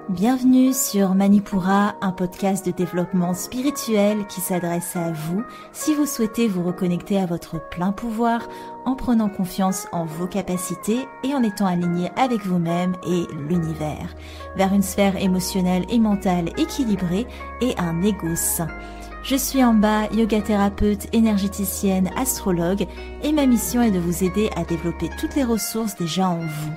Bienvenue sur Manipura, un podcast de développement spirituel qui s'adresse à vous si vous souhaitez vous reconnecter à votre plein pouvoir en prenant confiance en vos capacités et en étant aligné avec vous-même et l'univers, vers une sphère émotionnelle et mentale équilibrée et un ego sain. Je suis Amba, yoga thérapeute, énergéticienne, astrologue et ma mission est de vous aider à développer toutes les ressources déjà en vous.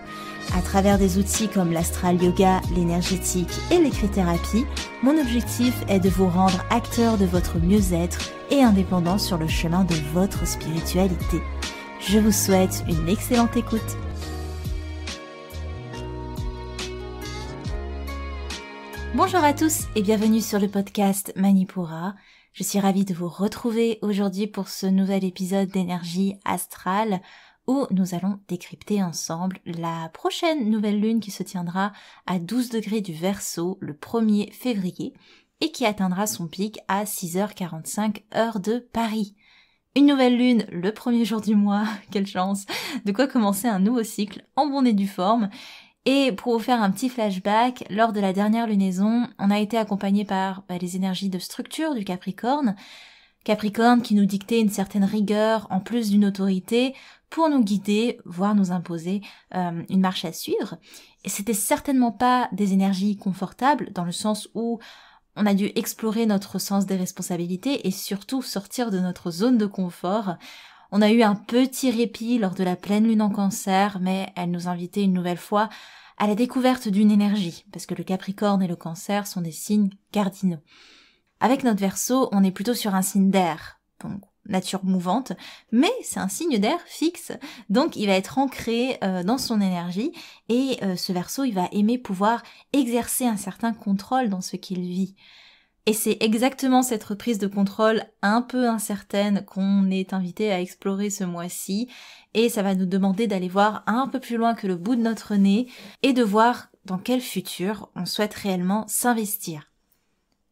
À travers des outils comme l'astral yoga, l'énergétique et l'écrit-thérapie, mon objectif est de vous rendre acteur de votre mieux-être et indépendant sur le chemin de votre spiritualité. Je vous souhaite une excellente écoute. Bonjour à tous et bienvenue sur le podcast Manipura. Je suis ravie de vous retrouver aujourd'hui pour ce nouvel épisode d'énergie astrale où nous allons décrypter ensemble la prochaine nouvelle lune qui se tiendra à 12 degrés du Verseau le 1er février et qui atteindra son pic à 6h45 heure de Paris. Une nouvelle lune le premier jour du mois, quelle chance, de quoi commencer un nouveau cycle en bonne et due forme. Et pour vous faire un petit flashback, lors de la dernière lunaison, on a été accompagné par les énergies de structure du Capricorne. Capricorne qui nous dictait une certaine rigueur en plus d'une autorité pour nous guider, voire nous imposer une marche à suivre. Et c'était certainement pas des énergies confortables dans le sens où on a dû explorer notre sens des responsabilités et surtout sortir de notre zone de confort. On a eu un petit répit lors de la pleine lune en Cancer, mais elle nous invitait une nouvelle fois à la découverte d'une énergie, parce que le Capricorne et le Cancer sont des signes cardinaux. Avec notre Verseau, on est plutôt sur un signe d'air, donc nature mouvante, mais c'est un signe d'air fixe, donc il va être ancré dans son énergie, et ce Verseau, il va aimer pouvoir exercer un certain contrôle dans ce qu'il vit. Et c'est exactement cette reprise de contrôle un peu incertaine qu'on est invité à explorer ce mois-ci, et ça va nous demander d'aller voir un peu plus loin que le bout de notre nez, et de voir dans quel futur on souhaite réellement s'investir.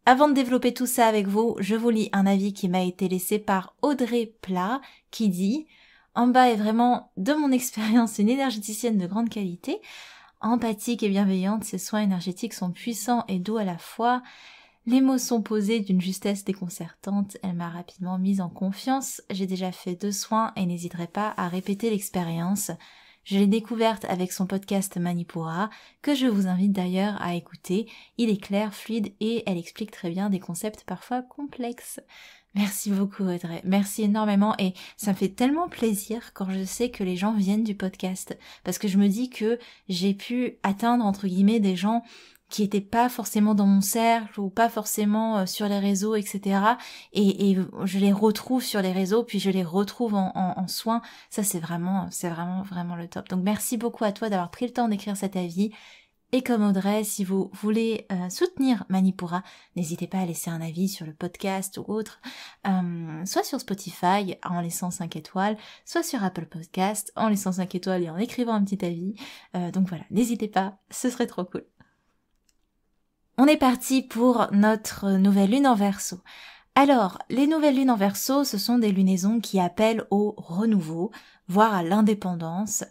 Avant de développer tout ça avec vous, je vous lis un avis qui m'a été laissé par Audrey Plat, qui dit « Amba est vraiment, de mon expérience, une énergéticienne de grande qualité. Empathique et bienveillante, ses soins énergétiques sont puissants et doux à la fois. Les mots sont posés d'une justesse déconcertante. Elle m'a rapidement mise en confiance. J'ai déjà fait 2 soins et n'hésiterai pas à répéter l'expérience. Je l'ai découverte avec son podcast Manipura, que je vous invite d'ailleurs à écouter. Il est clair, fluide et elle explique très bien des concepts parfois complexes. » Merci beaucoup Audrey, merci énormément et ça me fait tellement plaisir quand je sais que les gens viennent du podcast parce que je me dis que j'ai pu atteindre entre guillemets des gens qui étaient pas forcément dans mon cercle ou pas forcément sur les réseaux, etc. Et je les retrouve sur les réseaux, puis je les retrouve en soins. Ça, c'est vraiment le top. Donc, merci beaucoup à toi d'avoir pris le temps d'écrire cet avis. Et comme Audrey, si vous voulez soutenir Manipura, n'hésitez pas à laisser un avis sur le podcast ou autre, soit sur Spotify en laissant 5 étoiles, soit sur Apple Podcast en laissant 5 étoiles et en écrivant un petit avis. Donc voilà, n'hésitez pas, ce serait trop cool. On est parti pour notre nouvelle lune en Verseau. Alors, les nouvelles lunes en Verseau, ce sont des lunaisons qui appellent au renouveau, voire à l'indépendance.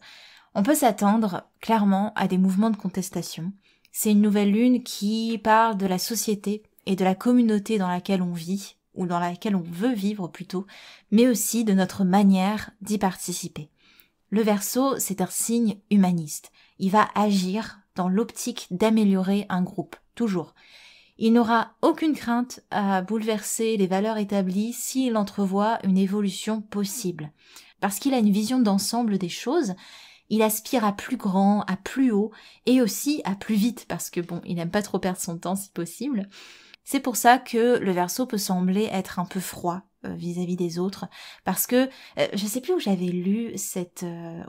On peut s'attendre clairement à des mouvements de contestation. C'est une nouvelle lune qui parle de la société et de la communauté dans laquelle on vit, ou dans laquelle on veut vivre plutôt, mais aussi de notre manière d'y participer. Le Verseau, c'est un signe humaniste. Il va agir dans l'optique d'améliorer un groupe, toujours. Il n'aura aucune crainte à bouleverser les valeurs établies s'il entrevoit une évolution possible. Parce qu'il a une vision d'ensemble des choses, il aspire à plus grand, à plus haut, et aussi à plus vite, parce que il n'aime pas trop perdre son temps si possible. C'est pour ça que le Verseau peut sembler être un peu froid vis-à-vis des autres, parce que je sais plus où j'avais lu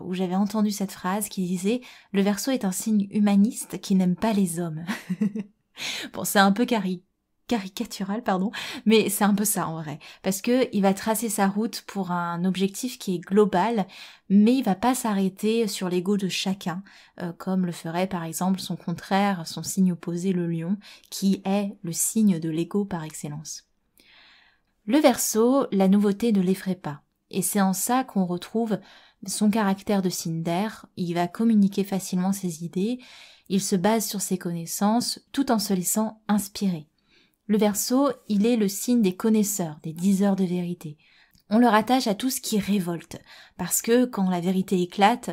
où j'avais entendu cette phrase qui disait « Le Verseau est un signe humaniste qui n'aime pas les hommes ». Bon, c'est un peu caricatural, mais c'est un peu ça en vrai, parce que il va tracer sa route pour un objectif qui est global, mais il va pas s'arrêter sur l'ego de chacun, comme le ferait par exemple son contraire, son signe opposé, le lion, qui est le signe de l'ego par excellence. Le Verseau, la nouveauté ne l'effraie pas. Et c'est en ça qu'on retrouve son caractère de signe d'air. Il va communiquer facilement ses idées, il se base sur ses connaissances tout en se laissant inspirer. Le Verseau, il est le signe des connaisseurs, des diseurs de vérité. On le rattache à tout ce qui révolte, parce que quand la vérité éclate,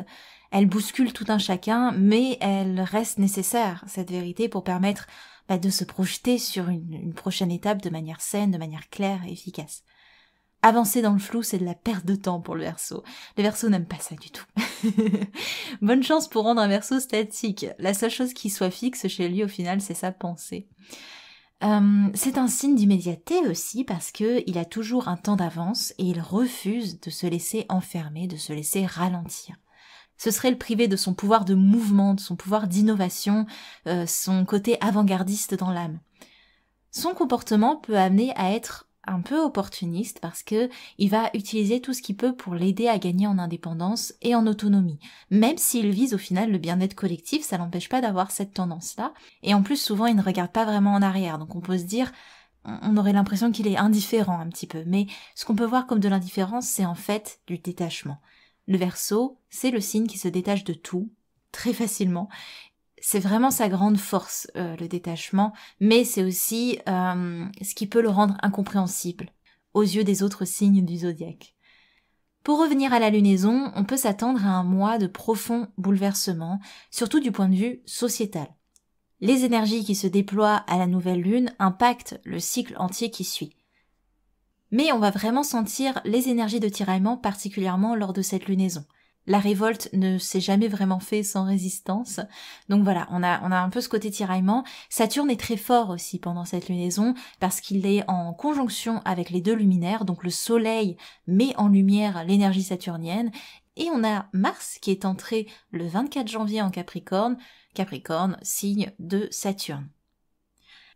elle bouscule tout un chacun, mais elle reste nécessaire, cette vérité, pour permettre de se projeter sur une prochaine étape de manière saine, de manière claire et efficace. Avancer dans le flou, c'est de la perte de temps pour le Verseau. Le Verseau n'aime pas ça du tout. Bonne chance pour rendre un Verseau statique. La seule chose qui soit fixe chez lui, au final, c'est sa pensée. C'est un signe d'immédiateté aussi parce que il a toujours un temps d'avance et il refuse de se laisser enfermer, de se laisser ralentir. Ce serait le priver de son pouvoir de mouvement, de son pouvoir d'innovation, son côté avant-gardiste dans l'âme. Son comportement peut amener à être un peu opportuniste parce que il va utiliser tout ce qu'il peut pour l'aider à gagner en indépendance et en autonomie. Même s'il vise au final le bien-être collectif, ça l'empêche pas d'avoir cette tendance-là. Et en plus, souvent, il ne regarde pas vraiment en arrière. Donc on peut se dire, on aurait l'impression qu'il est indifférent un petit peu. Mais ce qu'on peut voir comme de l'indifférence, c'est en fait du détachement. Le Verseau, c'est le signe qui se détache de tout, très facilement. C'est vraiment sa grande force, le détachement, mais c'est aussi ce qui peut le rendre incompréhensible aux yeux des autres signes du zodiaque. Pour revenir à la lunaison, on peut s'attendre à un mois de profonds bouleversements, surtout du point de vue sociétal. Les énergies qui se déploient à la nouvelle lune impactent le cycle entier qui suit. Mais on va vraiment sentir les énergies de tiraillement particulièrement lors de cette lunaison. La révolte ne s'est jamais vraiment fait sans résistance. Donc voilà, on a un peu ce côté tiraillement. Saturne est très fort aussi pendant cette lunaison parce qu'il est en conjonction avec les deux luminaires. Donc le soleil met en lumière l'énergie saturnienne. Et on a Mars qui est entré le 24 janvier en Capricorne. Capricorne, signe de Saturne.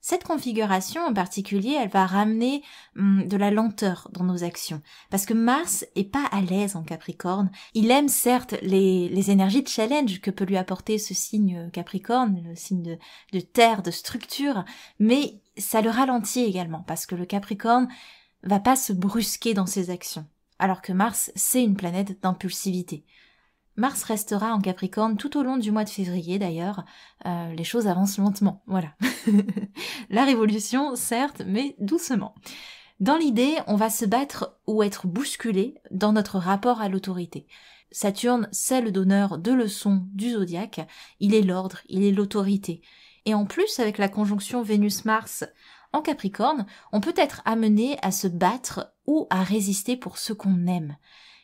Cette configuration en particulier, elle va ramener de la lenteur dans nos actions. Parce que Mars est pas à l'aise en Capricorne. Il aime certes les énergies de challenge que peut lui apporter ce signe Capricorne, le signe de terre, de structure, mais ça le ralentit également parce que le Capricorne va pas se brusquer dans ses actions. Alors que Mars, c'est une planète d'impulsivité. Mars restera en Capricorne tout au long du mois de février d'ailleurs, les choses avancent lentement, voilà. La révolution, certes, mais doucement. Dans l'idée, on va se battre ou être bousculé dans notre rapport à l'autorité. Saturne, c'est le donneur de leçons du zodiaque, il est l'ordre, il est l'autorité. Et en plus, avec la conjonction Vénus-Mars en Capricorne, on peut être amené à se battre ou à résister pour ce qu'on aime.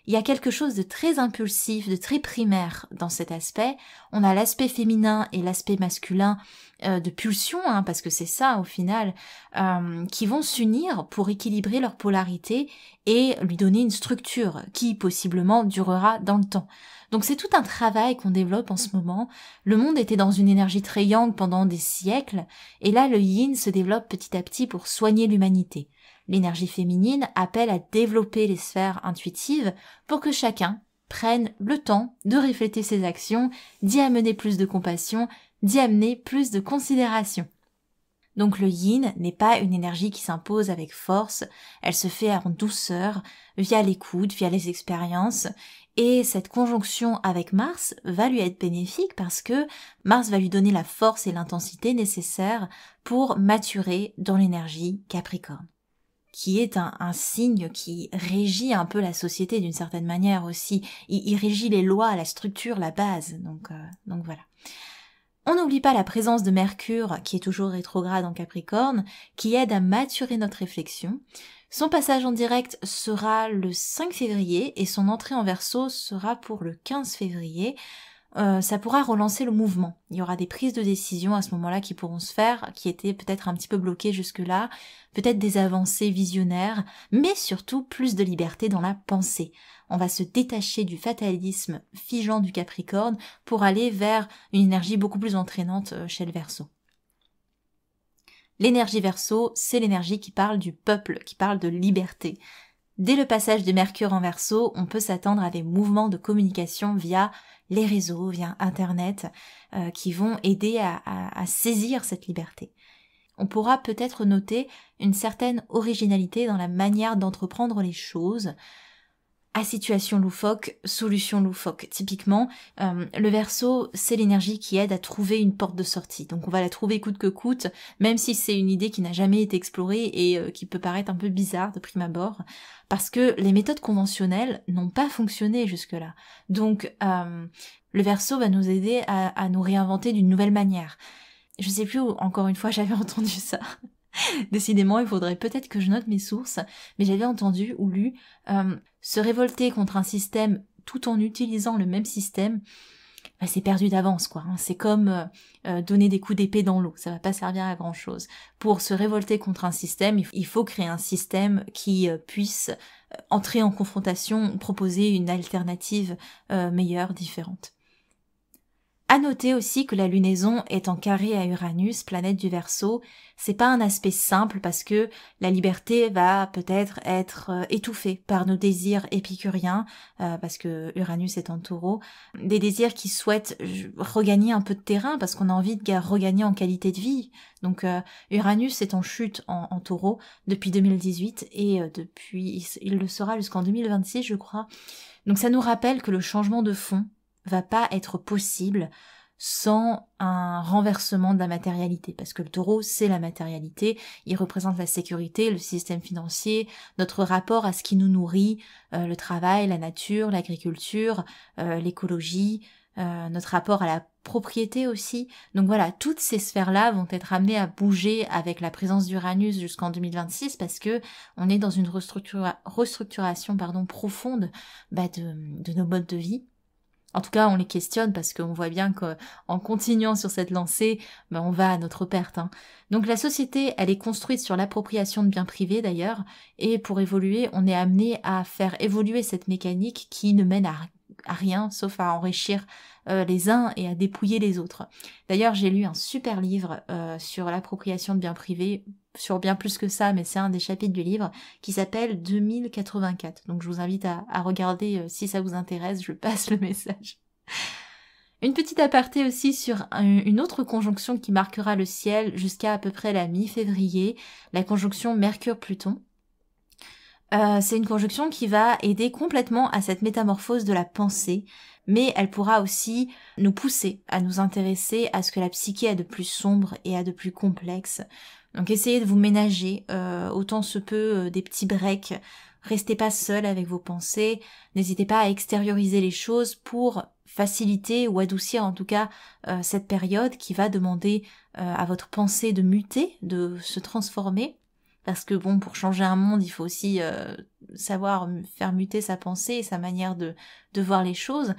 Il y a quelque chose de très impulsif, de très primaire dans cet aspect. On a l'aspect féminin et l'aspect masculin de pulsion, parce que c'est ça au final, qui vont s'unir pour équilibrer leur polarité et lui donner une structure qui possiblement durera dans le temps. Donc c'est tout un travail qu'on développe en ce moment. Le monde était dans une énergie très yang pendant des siècles, et là le yin se développe petit à petit pour soigner l'humanité. L'énergie féminine appelle à développer les sphères intuitives pour que chacun prenne le temps de refléter ses actions, d'y amener plus de compassion, d'y amener plus de considération. Donc le yin n'est pas une énergie qui s'impose avec force, elle se fait en douceur, via l'écoute, via les expériences, et cette conjonction avec Mars va lui être bénéfique parce que Mars va lui donner la force et l'intensité nécessaires pour maturer dans l'énergie Capricorne, qui est un signe qui régit un peu la société d'une certaine manière aussi. Il régit les lois, la structure, la base. Donc voilà. On n'oublie pas la présence de Mercure, qui est toujours rétrograde en Capricorne, qui aide à maturer notre réflexion. Son passage en direct sera le 5 février et son entrée en Verseau sera pour le 15 février. Ça pourra relancer le mouvement. Il y aura des prises de décision à ce moment-là qui pourront se faire, qui étaient peut-être un petit peu bloquées jusque-là, peut-être des avancées visionnaires, mais surtout plus de liberté dans la pensée. On va se détacher du fatalisme figeant du Capricorne pour aller vers une énergie beaucoup plus entraînante chez le Verseau. L'énergie Verseau, c'est l'énergie qui parle du peuple, qui parle de liberté. Dès le passage de Mercure en Verseau, on peut s'attendre à des mouvements de communication via les réseaux, via Internet, qui vont aider à saisir cette liberté. On pourra peut-être noter une certaine originalité dans la manière d'entreprendre les choses, à situation loufoque, solution loufoque. Typiquement, le Verseau, c'est l'énergie qui aide à trouver une porte de sortie. Donc on va la trouver coûte que coûte, même si c'est une idée qui n'a jamais été explorée et qui peut paraître un peu bizarre de prime abord, parce que les méthodes conventionnelles n'ont pas fonctionné jusque-là. Donc le Verseau va nous aider à nous réinventer d'une nouvelle manière. Je sais plus où, encore une fois, j'avais entendu ça. Décidément, il faudrait peut-être que je note mes sources, mais j'avais entendu ou lu se révolter contre un système tout en utilisant le même système, bah, c'est perdu d'avance, quoi. C'est comme donner des coups d'épée dans l'eau, ça va pas servir à grand chose. Pour se révolter contre un système, il faut créer un système qui puisse entrer en confrontation, proposer une alternative meilleure, différente. À noter aussi que la lunaison est en carré à Uranus, planète du Verseau. C'est pas un aspect simple parce que la liberté va peut-être être étouffée par nos désirs épicuriens, parce que Uranus est en Taureau, des désirs qui souhaitent regagner un peu de terrain parce qu'on a envie de regagner en qualité de vie. Donc Uranus est en chute en Taureau depuis 2018 et depuis il le sera jusqu'en 2026, je crois. Donc ça nous rappelle que le changement de fond va pas être possible sans un renversement de la matérialité, parce que le Taureau, c'est la matérialité, il représente la sécurité, le système financier, notre rapport à ce qui nous nourrit, le travail, la nature, l'agriculture, l'écologie, notre rapport à la propriété aussi. Donc voilà, toutes ces sphères-là vont être amenées à bouger avec la présence d'Uranus jusqu'en 2026, parce que on est dans une restructuration profonde de nos modes de vie. En tout cas, on les questionne parce qu'on voit bien qu'en continuant sur cette lancée, on va à notre perte. Donc la société, elle est construite sur l'appropriation de biens privés d'ailleurs, et pour évoluer, on est amené à faire évoluer cette mécanique qui ne mène à rien, sauf à enrichir les uns et à dépouiller les autres. D'ailleurs, j'ai lu un super livre sur l'appropriation de biens privés, sur bien plus que ça, mais c'est un des chapitres du livre, qui s'appelle 2084. Donc je vous invite à regarder si ça vous intéresse, je passe le message. Une petite aparté aussi sur une autre conjonction qui marquera le ciel jusqu'à à peu près la mi-février, la conjonction Mercure-Pluton. C'est une conjonction qui va aider complètement à cette métamorphose de la pensée, mais elle pourra aussi nous pousser à nous intéresser à ce que la psyché a de plus sombre et a de plus complexe. Donc essayez de vous ménager autant se peut des petits breaks, restez pas seul avec vos pensées, n'hésitez pas à extérioriser les choses pour faciliter ou adoucir en tout cas cette période qui va demander à votre pensée de muter, de se transformer. Parce que bon, pour changer un monde, il faut aussi savoir faire muter sa pensée et sa manière de voir les choses.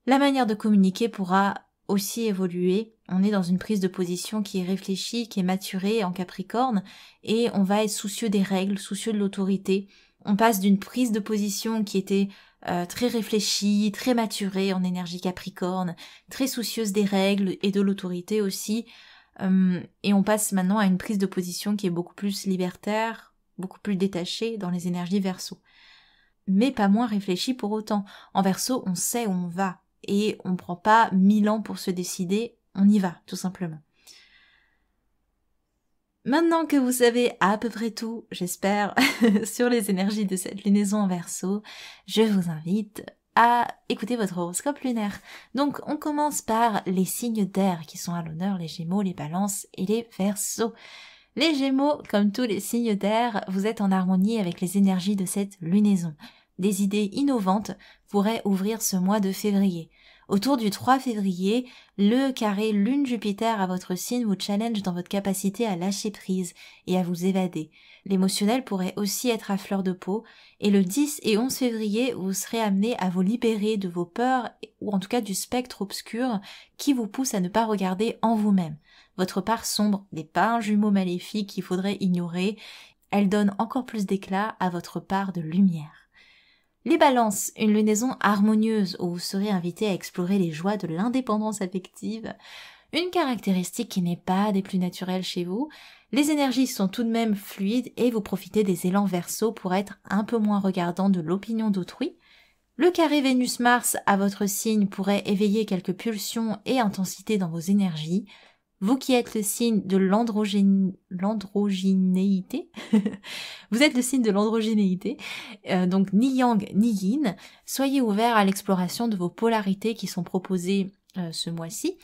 La manière de communiquer pourra aussi évoluer. On est dans une prise de position qui est réfléchie, qui est maturée en Capricorne, et on va être soucieux des règles, soucieux de l'autorité. On passe d'une prise de position qui était très réfléchie, très maturée en énergie Capricorne, très soucieuse des règles et de l'autorité aussi, et on passe maintenant à une prise de position qui est beaucoup plus libertaire, beaucoup plus détachée dans les énergies Verseau. Mais pas moins réfléchie pour autant. En Verseau, on sait où on va, et on ne prend pas 1000 ans pour se décider, on y va, tout simplement. Maintenant que vous savez à peu près tout, j'espère, sur les énergies de cette lunaison en Verseau, je vous invite à écouter votre horoscope lunaire. Donc on commence par les signes d'air qui sont à l'honneur, les Gémeaux, les Balances et les Verseaux. Les Gémeaux, comme tous les signes d'air, vous êtes en harmonie avec les énergies de cette lunaison. Des idées innovantes pourraient ouvrir ce mois de février. Autour du 3 février, le carré Lune-Jupiter à votre signe vous challenge dans votre capacité à lâcher prise et à vous évader. L'émotionnel pourrait aussi être à fleur de peau, et le 10 et 11 février, vous serez amené à vous libérer de vos peurs, ou en tout cas du spectre obscur qui vous pousse à ne pas regarder en vous-même. Votre part sombre n'est pas un jumeau maléfique qu'il faudrait ignorer, elle donne encore plus d'éclat à votre part de lumière. Les Balances, une lunaison harmonieuse où vous serez invité à explorer les joies de l'indépendance affective, une caractéristique qui n'est pas des plus naturelles chez vous. Les énergies sont tout de même fluides et vous profitez des élans Verseau pour être un peu moins regardant de l'opinion d'autrui. Le carré Vénus-Mars à votre signe pourrait éveiller quelques pulsions et intensités dans vos énergies. Vous qui êtes le signe de l'androgénéité, vous êtes le signe de l'androgénéité, donc ni yang ni yin, soyez ouverts à l'exploration de vos polarités qui sont proposées ce mois-ci.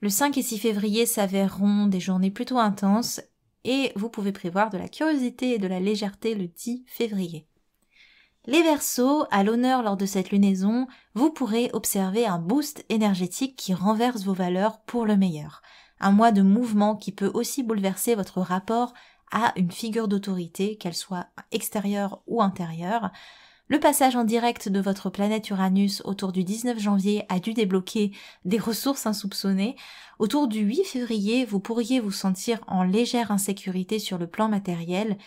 Le 5 et 6 février s'avèreront des journées plutôt intenses et vous pouvez prévoir de la curiosité et de la légèreté le 10 février. Les Verseaux, à l'honneur lors de cette lunaison, vous pourrez observer un boost énergétique qui renverse vos valeurs pour le meilleur. Un mois de mouvement qui peut aussi bouleverser votre rapport à une figure d'autorité, qu'elle soit extérieure ou intérieure. Le passage en direct de votre planète Uranus autour du 19 janvier a dû débloquer des ressources insoupçonnées. Autour du 8 février, vous pourriez vous sentir en légère insécurité sur le plan matériel.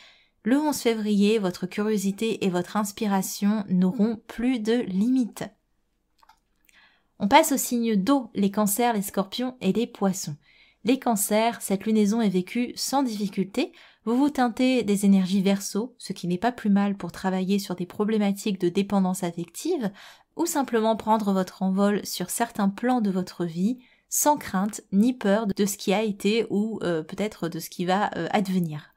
Le 11 février, votre curiosité et votre inspiration n'auront plus de limites. On passe aux signes d'eau, les cancers, les scorpions et les poissons. Les cancers, cette lunaison est vécue sans difficulté. Vous vous teintez des énergies Verseau, ce qui n'est pas plus mal pour travailler sur des problématiques de dépendance affective ou simplement prendre votre envol sur certains plans de votre vie sans crainte ni peur de ce qui a été ou peut-être de ce qui va advenir.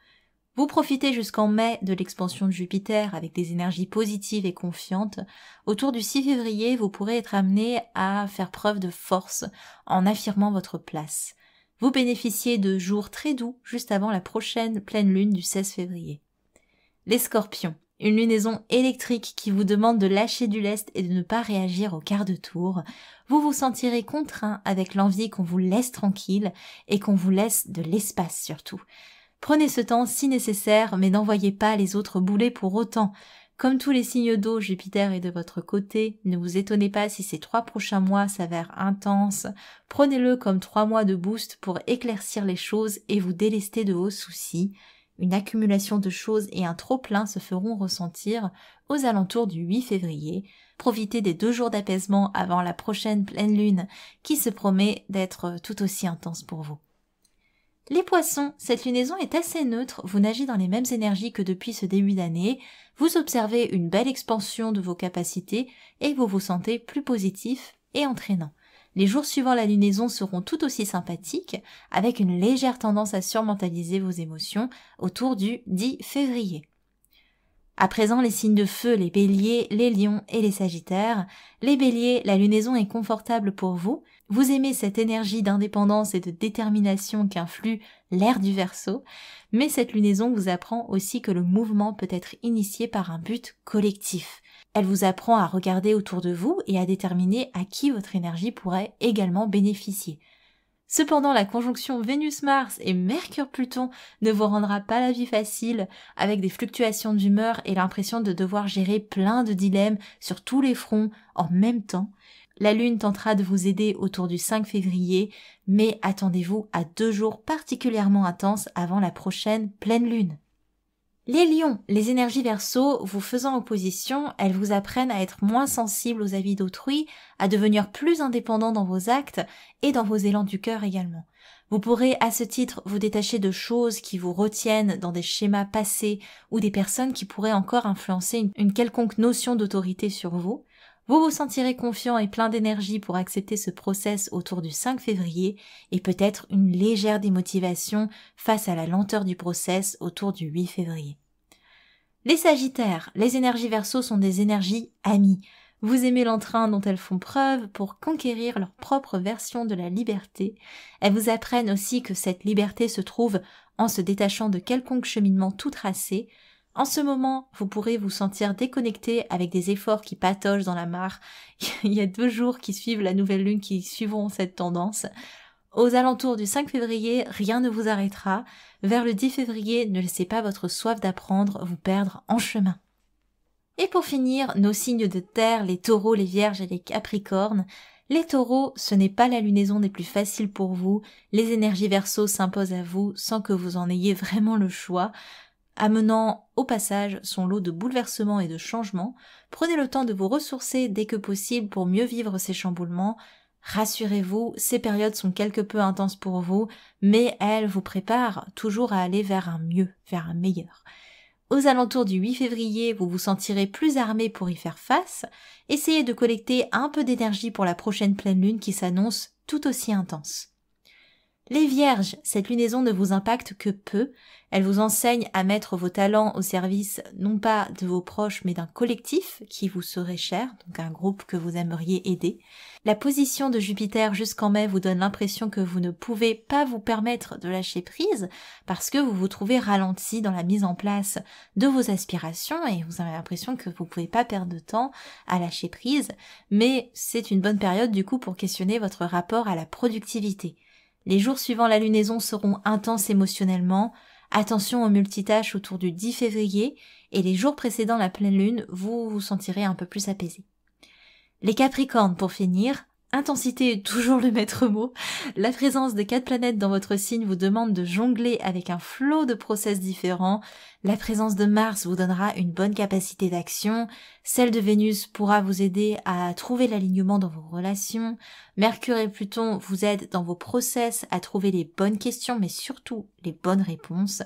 Vous profitez jusqu'en mai de l'expansion de Jupiter avec des énergies positives et confiantes. Autour du 6 février, vous pourrez être amené à faire preuve de force en affirmant votre place. Vous bénéficiez de jours très doux juste avant la prochaine pleine lune du 16 février. Les Scorpions, une lunaison électrique qui vous demande de lâcher du lest et de ne pas réagir au quart de tour. Vous vous sentirez contraint avec l'envie qu'on vous laisse tranquille et qu'on vous laisse de l'espace surtout. Prenez ce temps si nécessaire, mais n'envoyez pas les autres bouler pour autant. Comme tous les signes d'eau, Jupiter est de votre côté. Ne vous étonnez pas si ces 3 prochains mois s'avèrent intenses. Prenez-le comme 3 mois de boost pour éclaircir les choses et vous délester de vos soucis. Une accumulation de choses et un trop-plein se feront ressentir aux alentours du 8 février. Profitez des 2 jours d'apaisement avant la prochaine pleine lune qui se promet d'être tout aussi intense pour vous. Les poissons, cette lunaison est assez neutre, vous nagez dans les mêmes énergies que depuis ce début d'année, vous observez une belle expansion de vos capacités et vous vous sentez plus positif et entraînant. Les jours suivant la lunaison seront tout aussi sympathiques, avec une légère tendance à surmentaliser vos émotions autour du 10 février. À présent, les signes de feu, les béliers, les lions et les sagittaires. Les béliers, la lunaison est confortable pour vous. Vous aimez cette énergie d'indépendance et de détermination qu'influe l'ère du Verseau, mais cette lunaison vous apprend aussi que le mouvement peut être initié par un but collectif. Elle vous apprend à regarder autour de vous et à déterminer à qui votre énergie pourrait également bénéficier. Cependant, la conjonction Vénus-Mars et Mercure-Pluton ne vous rendra pas la vie facile, avec des fluctuations d'humeur et l'impression de devoir gérer plein de dilemmes sur tous les fronts en même temps. La Lune tentera de vous aider autour du 5 février, mais attendez-vous à 2 jours particulièrement intenses avant la prochaine pleine lune. Les lions, les énergies Verseau vous faisant opposition, elles vous apprennent à être moins sensibles aux avis d'autrui, à devenir plus indépendants dans vos actes et dans vos élans du cœur également. Vous pourrez à ce titre vous détacher de choses qui vous retiennent dans des schémas passés ou des personnes qui pourraient encore influencer une quelconque notion d'autorité sur vous. Vous vous sentirez confiant et plein d'énergie pour accepter ce process autour du 5 février et peut-être une légère démotivation face à la lenteur du process autour du 8 février. Les Sagittaires, les énergies Verseau sont des énergies amies. Vous aimez l'entrain dont elles font preuve pour conquérir leur propre version de la liberté. Elles vous apprennent aussi que cette liberté se trouve en se détachant de quelconque cheminement tout tracé. En ce moment, vous pourrez vous sentir déconnecté avec des efforts qui patauchent dans la mare. Il y a 2 jours qui suivent la nouvelle lune qui suivront cette tendance. Aux alentours du 5 février, rien ne vous arrêtera. Vers le 10 février, ne laissez pas votre soif d'apprendre vous perdre en chemin. Et pour finir, nos signes de terre, les taureaux, les vierges et les capricornes. Les taureaux, ce n'est pas la lunaison des plus faciles pour vous. Les énergies Verseau s'imposent à vous sans que vous en ayez vraiment le choix. Amenant au passage son lot de bouleversements et de changements, prenez le temps de vous ressourcer dès que possible pour mieux vivre ces chamboulements. Rassurez-vous, ces périodes sont quelque peu intenses pour vous, mais elles vous préparent toujours à aller vers un mieux, vers un meilleur. Aux alentours du 8 février, vous vous sentirez plus armé pour y faire face. Essayez de collecter un peu d'énergie pour la prochaine pleine lune qui s'annonce tout aussi intense. Les Vierges, cette lunaison ne vous impacte que peu. Elle vous enseigne à mettre vos talents au service non pas de vos proches mais d'un collectif qui vous serait cher, donc un groupe que vous aimeriez aider. La position de Jupiter jusqu'en mai vous donne l'impression que vous ne pouvez pas vous permettre de lâcher prise parce que vous vous trouvez ralenti dans la mise en place de vos aspirations et vous avez l'impression que vous ne pouvez pas perdre de temps à lâcher prise, mais c'est une bonne période du coup pour questionner votre rapport à la productivité. Les jours suivant la lunaison seront intenses émotionnellement. Attention aux multitâches autour du 10 février et les jours précédant la pleine lune, vous vous sentirez un peu plus apaisé. Les Capricornes pour finir, intensité est toujours le maître mot. La présence de 4 planètes dans votre signe vous demande de jongler avec un flot de process différents. La présence de Mars vous donnera une bonne capacité d'action. Celle de Vénus pourra vous aider à trouver l'alignement dans vos relations. Mercure et Pluton vous aident dans vos process à trouver les bonnes questions, mais surtout les bonnes réponses.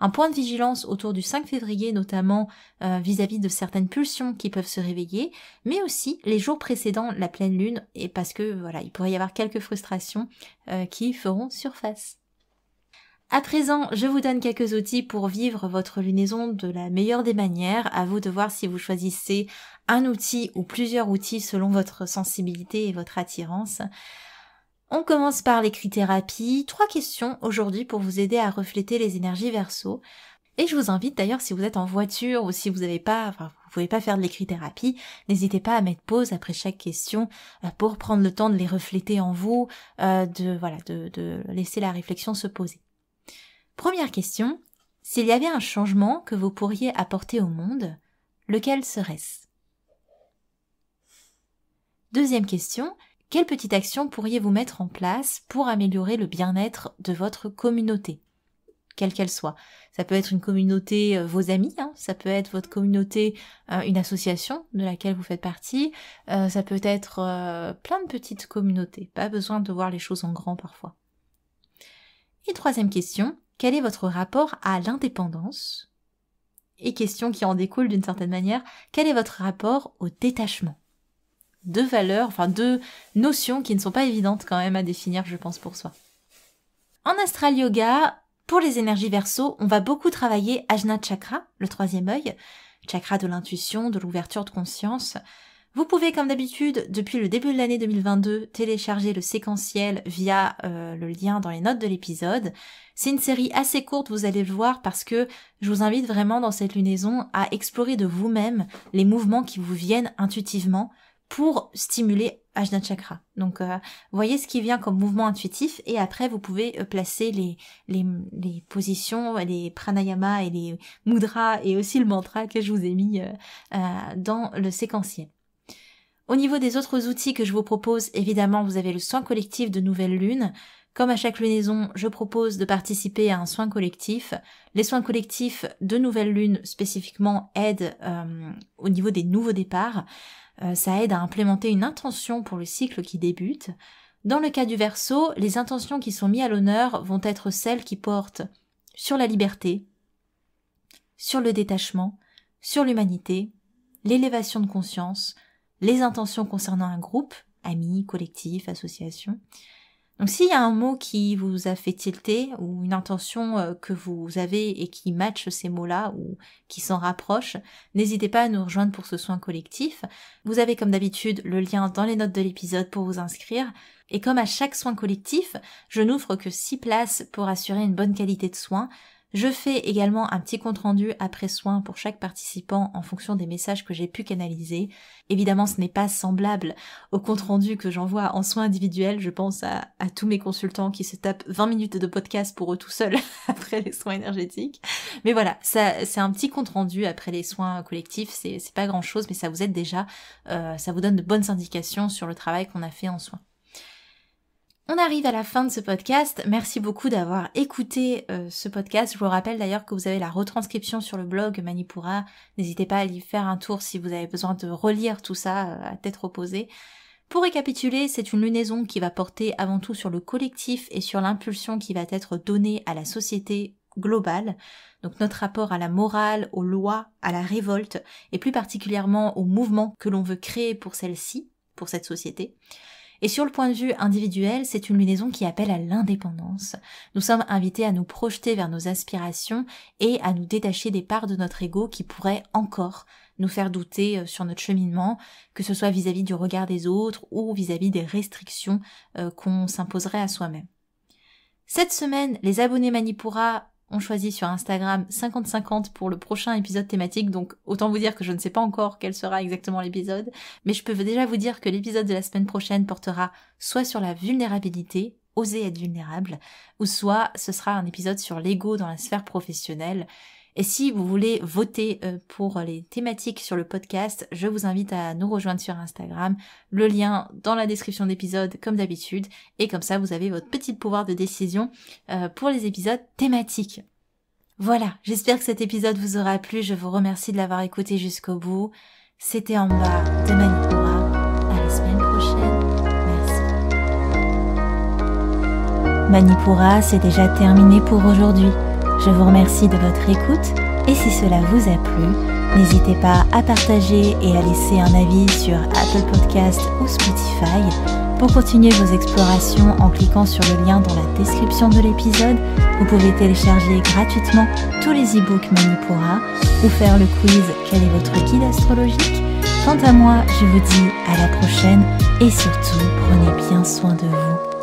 Un point de vigilance autour du 5 février, notamment vis-à-vis de certaines pulsions qui peuvent se réveiller, mais aussi les jours précédant la pleine lune, et parce que voilà, il pourrait y avoir quelques frustrations qui feront surface. À présent, je vous donne quelques outils pour vivre votre lunaison de la meilleure des manières. À vous de voir si vous choisissez un outil ou plusieurs outils selon votre sensibilité et votre attirance. On commence par l'écrit-thérapie. 3 questions aujourd'hui pour vous aider à refléter les énergies Verseau. Et je vous invite d'ailleurs, si vous êtes en voiture ou si vous pouvez pas faire de l'écrit-thérapie, n'hésitez pas à mettre pause après chaque question pour prendre le temps de les refléter en vous, de laisser la réflexion se poser. Première question, s'il y avait un changement que vous pourriez apporter au monde, lequel serait-ce? Deuxième question, quelle petite action pourriez-vous mettre en place pour améliorer le bien-être de votre communauté, quelle qu'elle soit? Ça peut être une communauté, vos amis, ça peut être votre communauté, une association de laquelle vous faites partie, ça peut être plein de petites communautés, pas besoin de voir les choses en grand parfois. Et troisième question, quel est votre rapport à l'indépendance? Et question qui en découle d'une certaine manière, quel est votre rapport au détachement? 2 valeurs, 2 notions qui ne sont pas évidentes quand même à définir, je pense, pour soi. En astral yoga, pour les énergies Verseau, on va beaucoup travailler Ajna Chakra, le 3e œil, chakra de l'intuition, de l'ouverture de conscience. Vous pouvez, comme d'habitude, depuis le début de l'année 2022, télécharger le séquentiel via le lien dans les notes de l'épisode. C'est une série assez courte, vous allez le voir, parce que je vous invite vraiment dans cette lunaison à explorer de vous-même les mouvements qui vous viennent intuitivement pour stimuler Ajna Chakra. Donc, voyez ce qui vient comme mouvement intuitif et après, vous pouvez placer les positions, les pranayama et les mudras et aussi le mantra que je vous ai mis dans le séquentiel. Au niveau des autres outils que je vous propose, évidemment, vous avez le soin collectif de nouvelle lune. Comme à chaque lunaison, je propose de participer à un soin collectif. Les soins collectifs de nouvelle lune spécifiquement aident au niveau des nouveaux départs. Ça aide à implémenter une intention pour le cycle qui débute. Dans le cas du Verseau, les intentions qui sont mises à l'honneur vont être celles qui portent sur la liberté, sur le détachement, sur l'humanité, l'élévation de conscience, les intentions concernant un groupe, amis, collectif, association. Donc s'il y a un mot qui vous a fait tilter ou une intention que vous avez et qui matche ces mots-là ou qui s'en rapproche, n'hésitez pas à nous rejoindre pour ce soin collectif. Vous avez comme d'habitude le lien dans les notes de l'épisode pour vous inscrire. Et comme à chaque soin collectif, je n'offre que 6 places pour assurer une bonne qualité de soins. Je fais également un petit compte-rendu après soin pour chaque participant en fonction des messages que j'ai pu canaliser. Évidemment, ce n'est pas semblable au compte-rendu que j'envoie en soins individuels. Je pense à tous mes consultants qui se tapent 20 minutes de podcast pour eux tout seuls après les soins énergétiques. Mais voilà, ça, c'est un petit compte-rendu après les soins collectifs. C'est pas grand-chose, mais ça vous aide déjà. Ça vous donne de bonnes indications sur le travail qu'on a fait en soins. On arrive à la fin de ce podcast. Merci beaucoup d'avoir écouté ce podcast. Je vous rappelle d'ailleurs que vous avez la retranscription sur le blog Manipura. N'hésitez pas à y faire un tour si vous avez besoin de relire tout ça à tête reposée. Pour récapituler, c'est une lunaison qui va porter avant tout sur le collectif et sur l'impulsion qui va être donnée à la société globale. Donc notre rapport à la morale, aux lois, à la révolte et plus particulièrement au mouvement que l'on veut créer pour celle-ci, pour cette société. Et sur le point de vue individuel, c'est une lunaison qui appelle à l'indépendance. Nous sommes invités à nous projeter vers nos aspirations et à nous détacher des parts de notre ego qui pourraient encore nous faire douter sur notre cheminement, que ce soit vis-à-vis du regard des autres ou vis-à-vis des restrictions qu'on s'imposerait à soi-même. Cette semaine, les abonnés Manipura ont choisi sur Instagram 50-50 pour le prochain épisode thématique, donc autant vous dire que je ne sais pas encore quel sera exactement l'épisode, mais je peux déjà vous dire que l'épisode de la semaine prochaine portera soit sur la vulnérabilité, oser être vulnérable, ou soit ce sera un épisode sur l'ego dans la sphère professionnelle. Et si vous voulez voter pour les thématiques sur le podcast, je vous invite à nous rejoindre sur Instagram, le lien dans la description d'épisode comme d'habitude, et comme ça vous avez votre petit pouvoir de décision pour les épisodes thématiques. Voilà, j'espère que cet épisode vous aura plu, je vous remercie de l'avoir écouté jusqu'au bout. C'était en bas de Manipura, à la semaine prochaine, merci. Manipura, c'est déjà terminé pour aujourd'hui. Je vous remercie de votre écoute et si cela vous a plu, n'hésitez pas à partager et à laisser un avis sur Apple Podcast ou Spotify. Pour continuer vos explorations en cliquant sur le lien dans la description de l'épisode, vous pouvez télécharger gratuitement tous les e-books Manipura ou faire le quiz « Quel est votre guide astrologique ?» Quant à moi, je vous dis à la prochaine et surtout, prenez bien soin de vous.